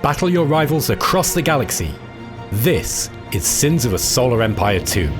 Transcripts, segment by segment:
battle your rivals across the galaxy. This is Sins of a Solar Empire 2.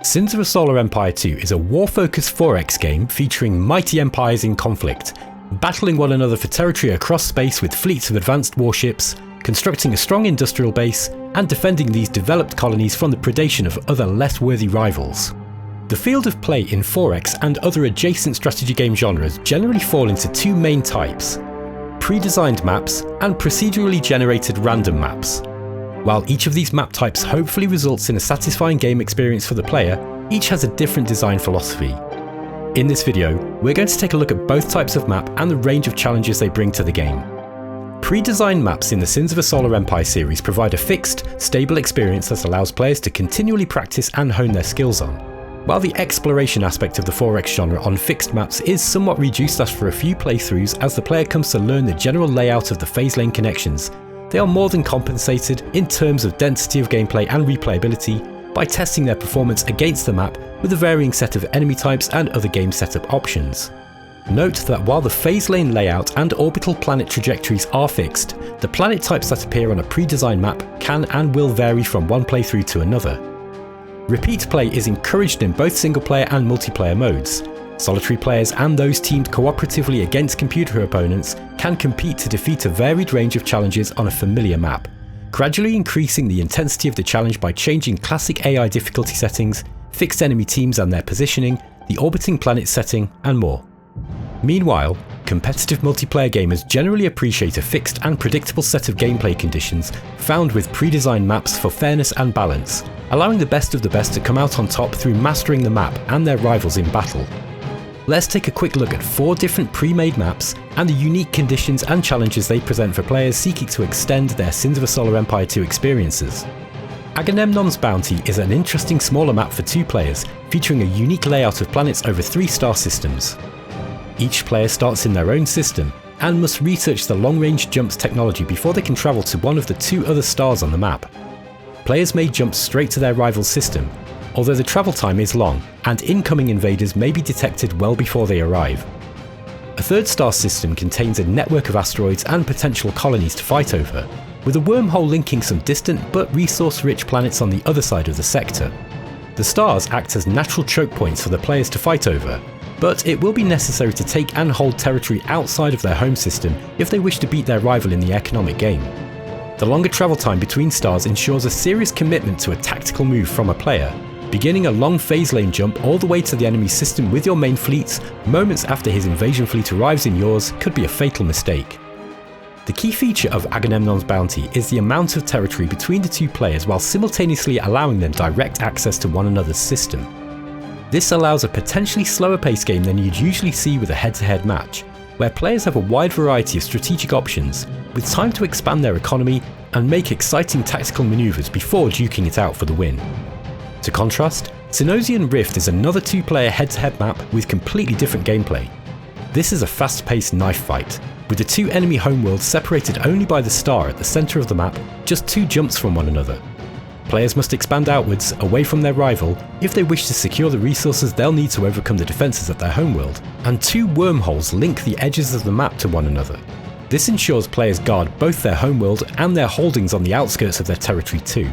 Sins of a Solar Empire 2 is a war-focused 4X game featuring mighty empires in conflict, battling one another for territory across space with fleets of advanced warships, constructing a strong industrial base, and defending these developed colonies from the predation of other less worthy rivals. The field of play in 4X and other adjacent strategy game genres generally fall into two main types: pre-designed maps and procedurally generated random maps. While each of these map types hopefully results in a satisfying game experience for the player, each has a different design philosophy. In this video, we're going to take a look at both types of map and the range of challenges they bring to the game. Pre-designed maps in the Sins of a Solar Empire series provide a fixed, stable experience that allows players to continually practice and hone their skills on. While the exploration aspect of the 4X genre on fixed maps is somewhat reduced after a few playthroughs as the player comes to learn the general layout of the phase lane connections, they are more than compensated in terms of density of gameplay and replayability by testing their performance against the map with a varying set of enemy types and other game setup options. Note that while the phase lane layout and orbital planet trajectories are fixed, the planet types that appear on a pre-designed map can and will vary from one playthrough to another. Repeat play is encouraged in both single player and multiplayer modes. Solitary players and those teamed cooperatively against computer opponents can compete to defeat a varied range of challenges on a familiar map, gradually increasing the intensity of the challenge by changing classic AI difficulty settings, fixed enemy teams and their positioning, the orbiting planet setting, and more. Meanwhile, competitive multiplayer gamers generally appreciate a fixed and predictable set of gameplay conditions found with pre-designed maps for fairness and balance, allowing the best of the best to come out on top through mastering the map and their rivals in battle. Let's take a quick look at 4 different pre-made maps and the unique conditions and challenges they present for players seeking to extend their Sins of a Solar Empire 2 experiences. Agamemnon's Bounty is an interesting smaller map for 2 players, featuring a unique layout of planets over 3 star systems. Each player starts in their own system and must research the long-range jumps technology before they can travel to one of the 2 other stars on the map. Players may jump straight to their rival's system, although the travel time is long and incoming invaders may be detected well before they arrive. A 3rd star system contains a network of asteroids and potential colonies to fight over, with a wormhole linking some distant but resource-rich planets on the other side of the sector. The stars act as natural choke points for the players to fight over, but it will be necessary to take and hold territory outside of their home system if they wish to beat their rival in the economic game. The longer travel time between stars ensures a serious commitment to a tactical move from a player. Beginning a long phase lane jump all the way to the enemy's system with your main fleets moments after his invasion fleet arrives in yours could be a fatal mistake. The key feature of Agamemnon's Bounty is the amount of territory between the 2 players while simultaneously allowing them direct access to one another's system. This allows a potentially slower paced game than you'd usually see with a head-to-head match, where players have a wide variety of strategic options, with time to expand their economy and make exciting tactical maneuvers before duking it out for the win. To contrast, Synosian Rift is another 2-player head-to-head map with completely different gameplay. This is a fast-paced knife fight, with the 2 enemy homeworlds separated only by the star at the centre of the map, just 2 jumps from one another. Players must expand outwards, away from their rival, if they wish to secure the resources they'll need to overcome the defences at their homeworld, and 2 wormholes link the edges of the map to one another. This ensures players guard both their homeworld and their holdings on the outskirts of their territory too.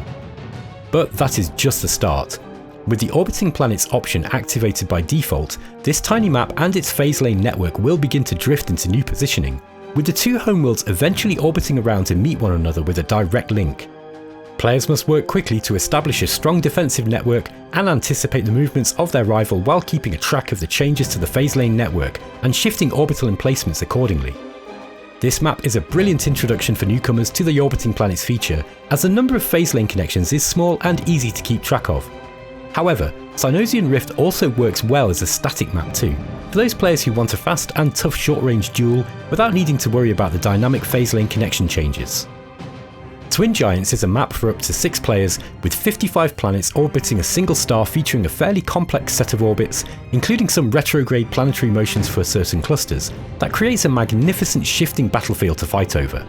But that is just the start. With the orbiting planets option activated by default, this tiny map and its phase lane network will begin to drift into new positioning, with the 2 homeworlds eventually orbiting around to meet one another with a direct link. Players must work quickly to establish a strong defensive network and anticipate the movements of their rival while keeping a track of the changes to the phase lane network and shifting orbital emplacements accordingly. This map is a brilliant introduction for newcomers to the orbiting planets feature, as the number of phase lane connections is small and easy to keep track of. However, Synosian Rift also works well as a static map too, for those players who want a fast and tough short-range duel without needing to worry about the dynamic phase lane connection changes. Twin Giants is a map for up to 6 players with 55 planets orbiting a single star featuring a fairly complex set of orbits, including some retrograde planetary motions for certain clusters, that creates a magnificent shifting battlefield to fight over.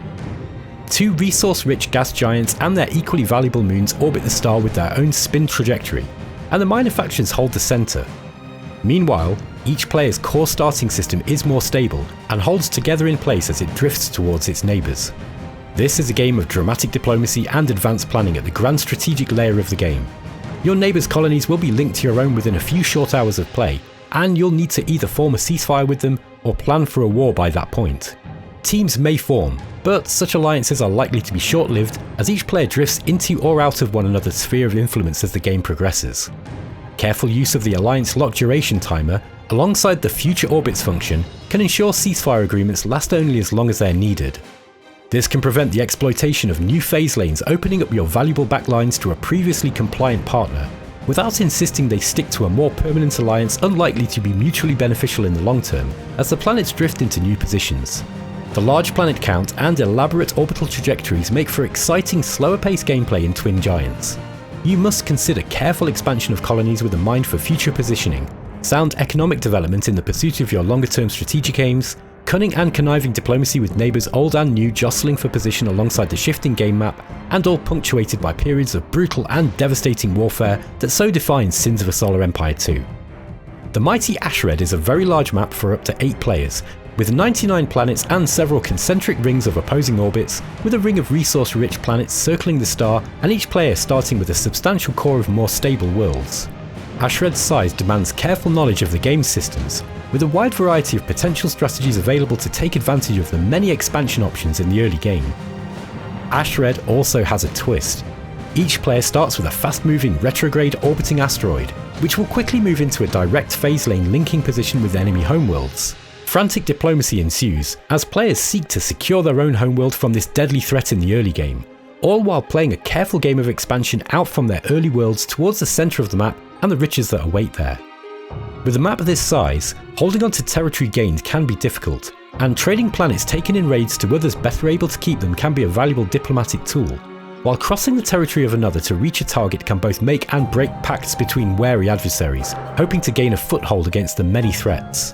2 resource-rich gas giants and their equally valuable moons orbit the star with their own spin trajectory, and the minor factions hold the centre. Meanwhile, each player's core starting system is more stable and holds together in place as it drifts towards its neighbours. This is a game of dramatic diplomacy and advanced planning at the grand strategic layer of the game. Your neighbours' colonies will be linked to your own within a few short hours of play, and you'll need to either form a ceasefire with them or plan for a war by that point. Teams may form, but such alliances are likely to be short-lived as each player drifts into or out of one another's sphere of influence as the game progresses. Careful use of the alliance lock duration timer, alongside the future orbits function, can ensure ceasefire agreements last only as long as they're needed. This can prevent the exploitation of new phase lanes opening up your valuable backlines to a previously compliant partner, without insisting they stick to a more permanent alliance unlikely to be mutually beneficial in the long term, as the planets drift into new positions. The large planet count and elaborate orbital trajectories make for exciting, slower-paced gameplay in Twin Giants. You must consider careful expansion of colonies with a mind for future positioning, sound economic development in the pursuit of your longer-term strategic aims, cunning and conniving diplomacy with neighbours old and new jostling for position alongside the shifting game map, and all punctuated by periods of brutal and devastating warfare that so defines Sins of a Solar Empire 2. The mighty Ashred is a very large map for up to 8 players, with 99 planets and several concentric rings of opposing orbits, with a ring of resource-rich planets circling the star, and each player starting with a substantial core of more stable worlds. Ashred's size demands careful knowledge of the game's systems, with a wide variety of potential strategies available to take advantage of the many expansion options in the early game. Ashred also has a twist. Each player starts with a fast-moving retrograde orbiting asteroid, which will quickly move into a direct phase lane linking position with enemy homeworlds. Frantic diplomacy ensues as players seek to secure their own homeworld from this deadly threat in the early game, all while playing a careful game of expansion out from their early worlds towards the centre of the map and the riches that await there. With a map this size, holding on to territory gained can be difficult, and trading planets taken in raids to others better able to keep them can be a valuable diplomatic tool, while crossing the territory of another to reach a target can both make and break pacts between wary adversaries, hoping to gain a foothold against the many threats.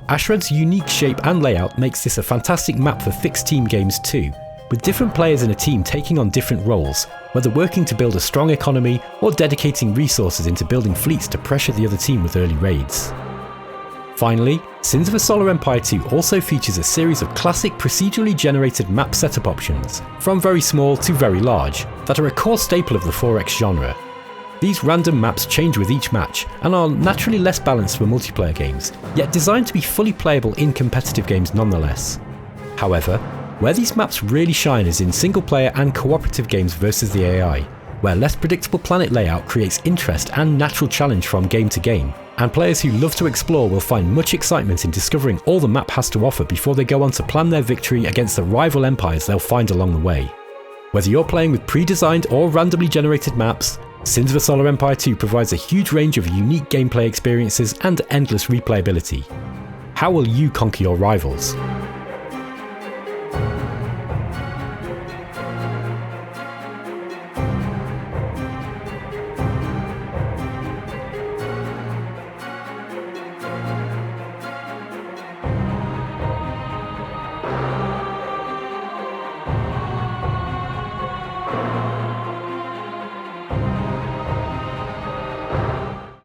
Ashred's unique shape and layout makes this a fantastic map for fixed team games too, with different players in a team taking on different roles, whether working to build a strong economy or dedicating resources into building fleets to pressure the other team with early raids. Finally, Sins of a Solar Empire 2 also features a series of classic procedurally generated map setup options, from very small to very large, that are a core staple of the 4X genre. These random maps change with each match and are naturally less balanced for multiplayer games, yet designed to be fully playable in competitive games nonetheless. However, where these maps really shine is in single player and cooperative games versus the AI, where less predictable planet layout creates interest and natural challenge from game to game, and players who love to explore will find much excitement in discovering all the map has to offer before they go on to plan their victory against the rival empires they'll find along the way. Whether you're playing with pre-designed or randomly generated maps, Sins of a Solar Empire 2 provides a huge range of unique gameplay experiences and endless replayability. How will you conquer your rivals?